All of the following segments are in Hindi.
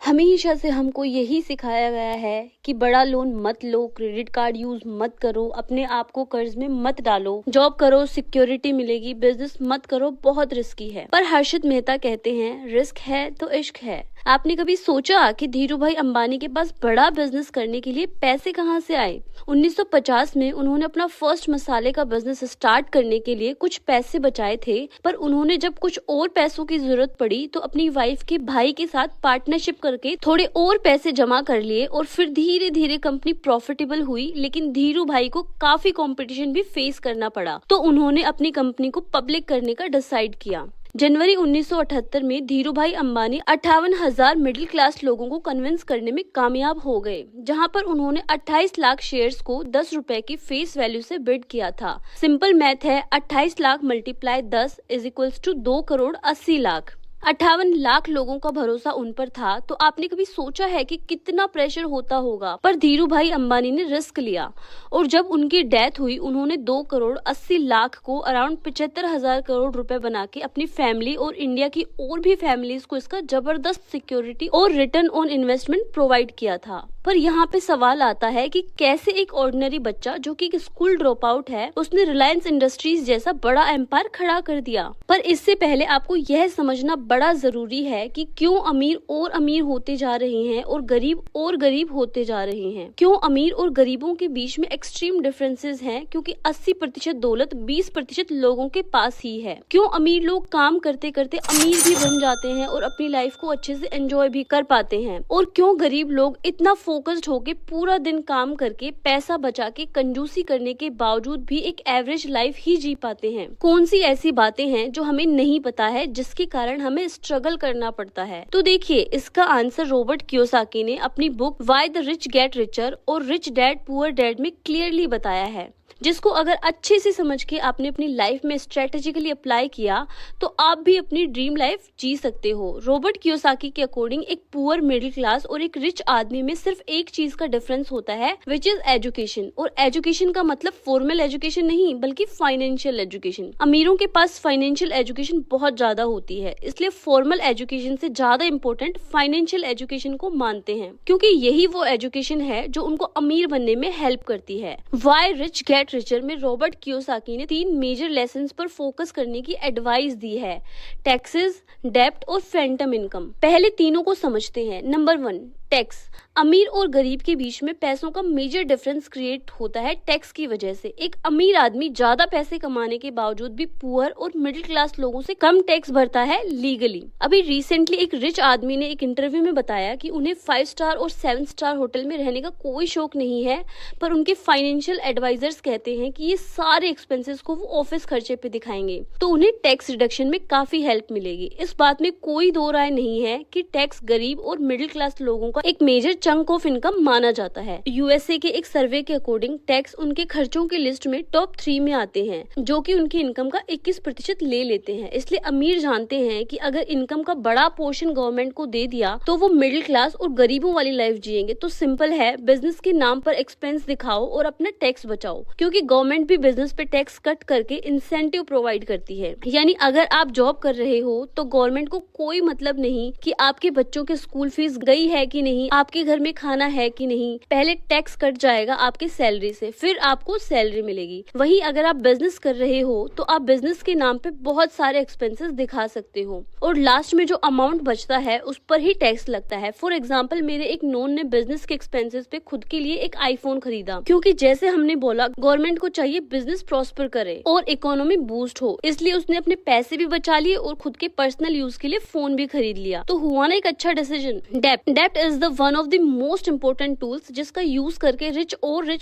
हमेशा से हमको यही सिखाया गया है कि बड़ा लोन मत लो, क्रेडिट कार्ड यूज मत करो, अपने आप को कर्ज में मत डालो, जॉब करो सिक्योरिटी मिलेगी, बिजनेस मत करो बहुत रिस्की है। पर हर्षित मेहता कहते हैं रिस्क है तो इश्क है। आपने कभी सोचा कि धीरू भाई अंबानी के पास बड़ा बिजनेस करने के लिए पैसे कहां से आए? 1950 में उन्होंने अपना फर्स्ट मसाले का बिजनेस स्टार्ट करने के लिए कुछ पैसे बचाए थे, पर उन्होंने जब कुछ और पैसों की जरूरत पड़ी तो अपनी वाइफ के भाई के साथ पार्टनरशिप करके थोड़े और पैसे जमा कर लिए और फिर धीरे धीरे कंपनी प्रॉफिटेबल हुई। लेकिन धीरू भाई को काफी कंपटीशन भी फेस करना पड़ा, तो उन्होंने अपनी कंपनी को पब्लिक करने का डिसाइड किया। जनवरी 1978 में धीरू भाई अंबानी 58,000 मिडिल क्लास लोगों को कन्विंस करने में कामयाब हो गए, जहां पर उन्होंने 28 लाख शेयर्स को 10 रुपए की फेस वैल्यू से बिड किया था। सिंपल मैथ है, 28 lakh multiply 10 is equals to 2 crore 80 lakh. 58 lakh लोगों का भरोसा उन पर था, तो आपने कभी सोचा है कि कितना प्रेशर होता होगा? पर धीरू भाई अंबानी ने रिस्क लिया और जब उनकी डेथ हुई उन्होंने 2 करोड़ 80 लाख को अराउंड 75,000 करोड़ रुपए बना के अपनी फैमिली और इंडिया की और भी फैमिलीज को इसका जबरदस्त सिक्योरिटी और रिटर्न ऑन इन्वेस्टमेंट प्रोवाइड किया था। पर यहाँ पे सवाल आता है कि कैसे एक ऑर्डिनरी बच्चा जो कि स्कूल ड्रॉप आउट है, उसने रिलायंस इंडस्ट्रीज जैसा बड़ा एम्पायर खड़ा कर दिया। पर इससे पहले आपको यह समझना बड़ा जरूरी है कि क्यों अमीर और अमीर होते जा रहे हैं और गरीब होते जा रहे हैं। क्यों अमीर और गरीबों के बीच में एक्सट्रीम डिफरेंसेस हैं? क्योंकि 80% दौलत 20% लोगों के पास ही है। क्यों अमीर लोग काम करते करते अमीर भी बन जाते हैं और अपनी लाइफ को अच्छे से एंजॉय भी कर पाते हैं, और क्यों गरीब लोग इतना फोकस्ड होके पूरा दिन काम करके पैसा बचा के कंजूसी करने के बावजूद भी एक एवरेज लाइफ ही जी पाते हैं? कौन सी ऐसी बातें हैं जो हमें नहीं पता है जिसके कारण हमें स्ट्रगल करना पड़ता है? तो देखिए, इसका आंसर रॉबर्ट कियोसाकी ने अपनी book why the rich get richer और रिच डैड पुअर डैड में क्लियरली बताया है, जिसको अगर अच्छे से समझ के आपने अपनी लाइफ में स्ट्रेटेजिकली अप्लाई किया तो आप भी अपनी ड्रीम लाइफ जी सकते हो। रॉबर्ट कियोसाकी के अकॉर्डिंग एक पुअर, मिडिल क्लास और एक रिच आदमी में सिर्फ एक चीज का डिफरेंस होता है, विच इज एजुकेशन। और एजुकेशन का मतलब फॉर्मल एजुकेशन नहीं, बल्कि फाइनेंशियल एजुकेशन। अमीरों के पास फाइनेंशियल एजुकेशन बहुत ज्यादा होती है, इसलिए फॉर्मल एजुकेशन से ज्यादा इम्पोर्टेंट फाइनेंशियल एजुकेशन को मानते हैं, क्योंकि यही वो एजुकेशन है जो उनको अमीर बनने में हेल्प करती है। व्हाई रिच गेट रिचर में रॉबर्ट कियोसाकी ने 3 मेजर लेसन्स पर फोकस करने की एडवाइस दी है: टैक्सेस, डेब्ट और फैंटम इनकम। पहले तीनों को समझते हैं। Number 1, tax. अमीर और गरीब के बीच में पैसों का मेजर डिफरेंस क्रिएट होता है टैक्स की वजह से। एक अमीर आदमी ज्यादा पैसे कमाने के बावजूद भी पुअर और मिडिल क्लास लोगों से कम टैक्स भरता है लीगली। अभी रिसेंटली एक रिच आदमी ने एक इंटरव्यू में बताया कि उन्हें 5 स्टार और 7 स्टार होटल में रहने का कोई शौक नहीं है, पर उनके फाइनेंशियल एडवाइजर्स कहते हैं कि ये सारे एक्सपेंसेस को वो ऑफिस खर्चे पे दिखाएंगे तो उन्हें टैक्स रिडक्शन में काफी हेल्प मिलेगी। इस बात में कोई दो राय नहीं है कि टैक्स गरीब और मिडिल क्लास लोगों का एक मेजर चंक ऑफ इनकम माना जाता है। यूएसए के एक सर्वे के अकॉर्डिंग टैक्स उनके खर्चों की लिस्ट में टॉप 3 में आते हैं, जो कि उनकी इनकम का 21% ले लेते हैं। इसलिए अमीर जानते हैं कि अगर इनकम का बड़ा पोर्शन गवर्नमेंट को दे दिया तो वो मिडिल क्लास और गरीबों वाली लाइफ जिएंगे। तो सिंपल है, बिजनेस के नाम पर एक्सपेंस दिखाओ और अपना टैक्स बचाओ, क्योंकि गवर्नमेंट भी बिजनेस पे टैक्स कट करके इंसेंटिव प्रोवाइड करती है। यानी अगर आप जॉब कर रहे हो तो गवर्नमेंट को कोई मतलब नहीं कि आपके बच्चों के स्कूल फीस गई है कि नहीं, आपके घर में खाना है कि नहीं। पहले टैक्स कट जाएगा आपके सैलरी से, फिर आपको सैलरी मिलेगी। वहीं अगर आप बिजनेस कर रहे हो तो आप बिजनेस के नाम पे बहुत सारे एक्सपेंसेस दिखा सकते हो और लास्ट में जो अमाउंट बचता है उस पर ही टैक्स लगता है। फॉर एग्जाम्पल, मेरे एक नोन ने बिजनेस के एक्सपेंसेस पे खुद के लिए एक आईफोन खरीदा, क्योंकि जैसे हमने बोला गवर्नमेंट को चाहिए बिजनेस प्रॉस्पर करे और इकोनॉमी बूस्ट हो, इसलिए उसने अपने पैसे भी बचा लिए और खुद के पर्सनल यूज के लिए फोन भी खरीद लिया। तो हुआ ना एक अच्छा डिसीजन। डेब्ट is the one of the most important tools जिसका यूज करके रिच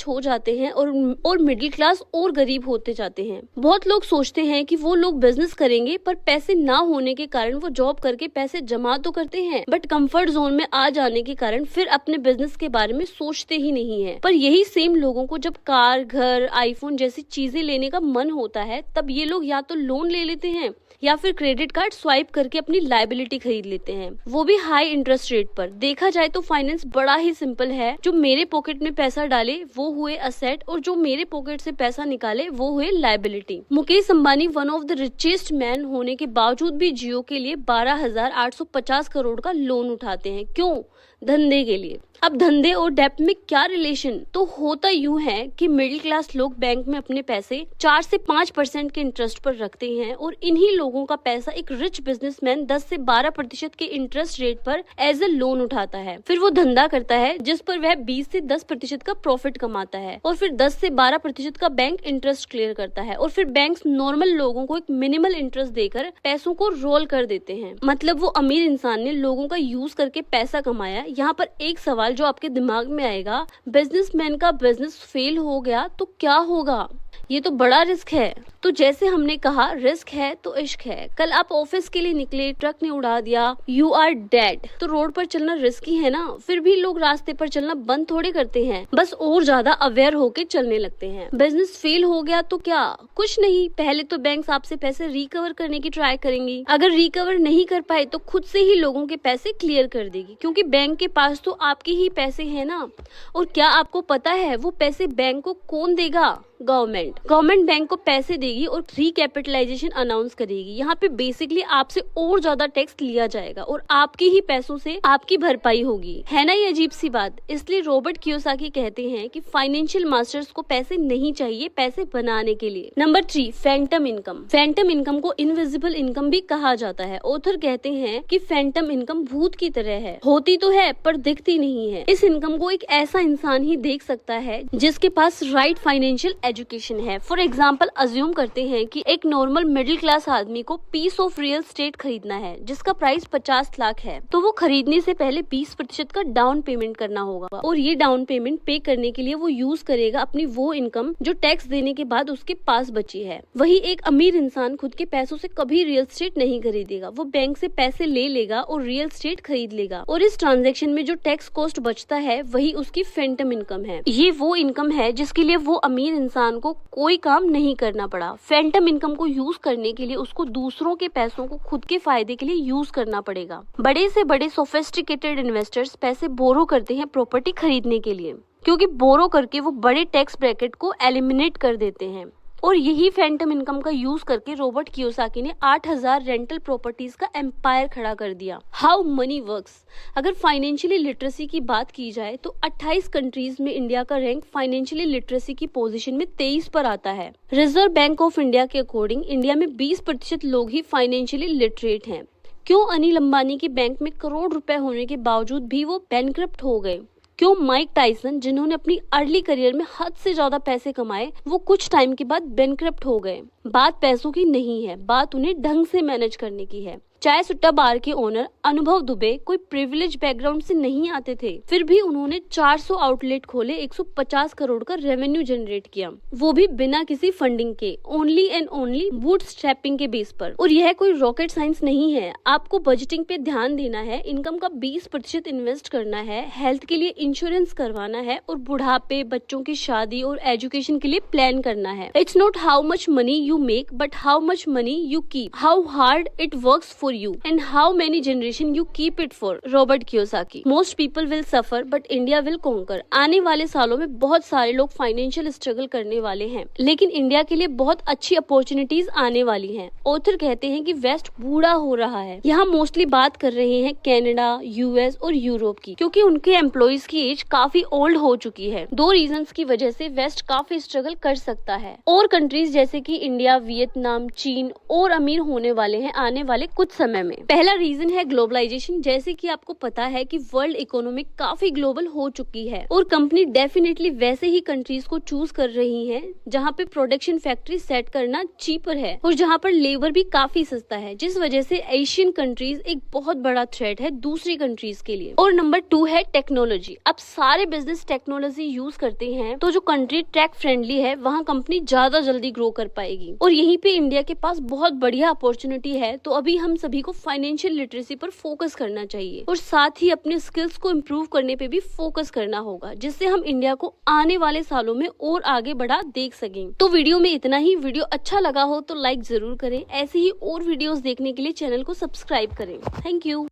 हो जाते हैं और मिडिल क्लास और गरीब होते जाते हैं। बहुत लोग सोचते हैं कि वो लोग बिजनेस करेंगे, पर पैसे ना होने के कारण वो जॉब करके पैसे जमा तो करते हैं, बट कंफर्ट जोन में आ जाने के कारण फिर अपने बिजनेस के बारे में सोचते ही नहीं है। पर यही सेम लोगों को जब कार, घर, आईफोन जैसी चीजें लेने का मन होता है, तब ये लोग या तो लोन ले लेते हैं या फिर क्रेडिट कार्ड स्वाइप करके अपनी लायबिलिटी खरीद लेते हैं, वो भी हाई इंटरेस्ट रेट पर। देखा जाए तो फाइनेंस बड़ा ही सिंपल है। जो मेरे पॉकेट में पैसा डाले वो हुए असेट और जो मेरे पॉकेट से पैसा निकाले वो हुए liability. Mukesh Ambani one of the richest man होने के बावजूद भी जियो के लिए 12,850 करोड़ का लोन उठाते हैं। क्यों? धंधे के लिए। अब धंधे और डेप्ट में क्या रिलेशन? तो होता यूं है कि मिडिल क्लास लोग बैंक में अपने पैसे 4 से 5% के इंटरेस्ट पर रखते हैं और इन्हीं लोगों का पैसा एक रिच बिजनेसमैन 10 से 12% के इंटरेस्ट रेट पर एज ए लोन उठाता है। फिर वो धंधा करता है जिस पर वह 20 से 10% का प्रॉफिट कमाता है और फिर 10 से 12% का बैंक इंटरेस्ट क्लियर करता है और फिर बैंक नॉर्मल लोगों को एक मिनिमल इंटरेस्ट देकर पैसों को रोल कर देते हैं। मतलब वो अमीर इंसान ने लोगों का यूज करके पैसा कमाया। यहाँ पर एक सवाल जो आपके दिमाग में आएगा, बिजनेसमैन का बिजनेस फेल हो गया तो क्या होगा? ये तो बड़ा रिस्क है। तो जैसे हमने कहा रिस्क है तो इश्क है। कल आप ऑफिस के लिए निकले, ट्रक ने उड़ा दिया, यू आर डेड। तो रोड पर चलना रिस्की है ना, फिर भी लोग रास्ते पर चलना बंद थोड़े करते हैं, बस और ज्यादा अवेयर होके चलने लगते हैं। बिजनेस फेल हो गया तो क्या? कुछ नहीं, पहले तो बैंक आपसे पैसे रिकवर करने की ट्राई करेंगी। अगर रिकवर नहीं कर पाए तो खुद से ही लोगों के पैसे क्लियर कर देगी, क्योंकि बैंक के पास तो आपके ही पैसे है ना। और क्या आपको पता है वो पैसे बैंक को कौन देगा? गवर्नमेंट बैंक को पैसे देगी और रिकैपिटलाइजेशन अनाउंस करेगी। यहाँ पे बेसिकली आपसे और ज्यादा टैक्स लिया जाएगा और आपके ही पैसों से आपकी भरपाई होगी। है ना ये अजीब सी बात? इसलिए रॉबर्ट कियोसाकी कहते हैं कि फाइनेंशियल मास्टर्स को पैसे नहीं चाहिए पैसे बनाने के लिए। Number 3, Phantom income. Phantom income को इनविजिबल इनकम भी कहा जाता है। ऑथर कहते हैं कि फैंटम इनकम भूत की तरह है, होती तो है पर दिखती नहीं है। इस इनकम को एक ऐसा इंसान ही देख सकता है जिसके पास राइट फाइनेंशियल एजुकेशन है। फॉर एग्जाम्पल अज्यूम करते हैं कि एक नॉर्मल मिडिल क्लास आदमी को पीस ऑफ रियल स्टेट खरीदना है जिसका प्राइस 50 लाख है, तो वो खरीदने से पहले 20% का डाउन पेमेंट करना होगा और ये डाउन पेमेंट पे करने के लिए वो यूज करेगा अपनी वो इनकम जो टैक्स देने के बाद उसके पास बची है। वही एक अमीर इंसान खुद के पैसों से कभी रियल स्टेट नहीं खरीदेगा, वो बैंक से पैसे ले लेगा और रियल स्टेट खरीद लेगा और इस ट्रांजेक्शन में जो टैक्स कॉस्ट बचता है वही उसकी फैंटम इनकम है। ये वो इनकम है जिसके लिए वो अमीर इंसान को कोई काम नहीं करना पड़ा। फैंटम इनकम को यूज करने के लिए उसको दूसरों के पैसों को खुद के फायदे के लिए यूज करना पड़ेगा। बड़े से बड़े सोफिस्टिकेटेड इन्वेस्टर्स पैसे बोरो करते हैं प्रॉपर्टी खरीदने के लिए, क्योंकि बोरो करके वो बड़े टैक्स ब्रैकेट को एलिमिनेट कर देते हैं। और यही फैंटम इनकम का यूज करके रॉबर्ट कियोसाकी ने 8,000 रेंटल प्रॉपर्टीज का एम्पायर खड़ा कर दिया। How many works. अगर फाइनेंशियली लिटरेसी की बात की जाए तो 28 कंट्रीज में इंडिया का रैंक फाइनेंशियली लिटरेसी की पोजीशन में 23 पर आता है। रिजर्व बैंक ऑफ इंडिया के अकॉर्डिंग इंडिया में 20% लोग ही फाइनेंशियली लिटरेट हैं। क्यों अनिल अंबानी के बैंक में करोड़ रुपए होने के बावजूद भी वो बैंकक्रप्ट हो गए? क्यों माइक टाइसन जिन्होंने अपनी अर्ली करियर में हद से ज्यादा पैसे कमाए वो कुछ टाइम के बाद बैंकक्रप्ट हो गए? बात पैसों की नहीं है, बात उन्हें ढंग से मैनेज करने की है। चाय सुट्टा बार के ओनर अनुभव दुबे कोई प्रिविलेज बैकग्राउंड से नहीं आते थे, फिर भी उन्होंने 400 आउटलेट खोले, 150 करोड़ का रेवेन्यू जनरेट किया, वो भी बिना किसी फंडिंग के, ओनली एंड ओनली बूटस्ट्रैपिंग के बेस पर। और यह कोई रॉकेट साइंस नहीं है। आपको बजटिंग पे ध्यान देना है, इनकम का 20% इन्वेस्ट करना है, हेल्थ के लिए इंश्योरेंस करवाना है और बुढ़ापे, बच्चों की शादी और एजुकेशन के लिए प्लान करना है। It's not how much money you make but how much money you keep, how hard it works for you and how many generation you keep it for. Robert Kiyosaki. Most people will suffer but India will conquer. आने वाले सालों में बहुत सारे लोग फाइनेंशियल स्ट्रगल करने वाले हैं, लेकिन इंडिया के लिए बहुत अच्छी अपॉर्चुनिटीज आने वाली हैं। ऑथर कहते हैं कि वेस्ट बूढ़ा हो रहा है। यहाँ मोस्टली बात कर रहे हैं कनाडा, यूएस और यूरोप की, क्योंकि उनके एम्प्लॉइज की एज काफी ओल्ड हो चुकी है। 2 रीजंस की वजह से वेस्ट काफी स्ट्रगल कर सकता है। और कंट्रीज जैसे कि इंडिया, वियतनाम, चीन और अमीर होने वाले हैं आने वाले कुछ समय में। पहला रीजन है ग्लोबलाइजेशन। जैसे कि आपको पता है कि वर्ल्ड इकोनॉमी काफी ग्लोबल हो चुकी है और कंपनी डेफिनेटली वैसे ही कंट्रीज को चूज कर रही हैं जहां पे प्रोडक्शन फैक्ट्री सेट करना चीपर है और जहां पर लेबर भी काफी सस्ता है, जिस वजह से एशियन कंट्रीज एक बहुत बड़ा थ्रेट है दूसरी कंट्रीज के लिए। और नंबर 2 है टेक्नोलॉजी। अब सारे बिजनेस टेक्नोलॉजी यूज करते हैं, तो जो कंट्री टेक फ्रेंडली है वहाँ कंपनी ज्यादा जल्दी ग्रो कर पाएगी। और यहीं पे इंडिया के पास बहुत बढ़िया अपॉर्चुनिटी है। तो अभी हम सभी को फाइनेंशियल लिटरेसी पर फोकस करना चाहिए और साथ ही अपने स्किल्स को इम्प्रूव करने पे भी फोकस करना होगा, जिससे हम इंडिया को आने वाले सालों में और आगे बढ़ा देख सकें। तो वीडियो में इतना ही। वीडियो अच्छा लगा हो तो लाइक जरूर करें। ऐसे ही और वीडियोस देखने के लिए चैनल को सब्सक्राइब करें। Thank you.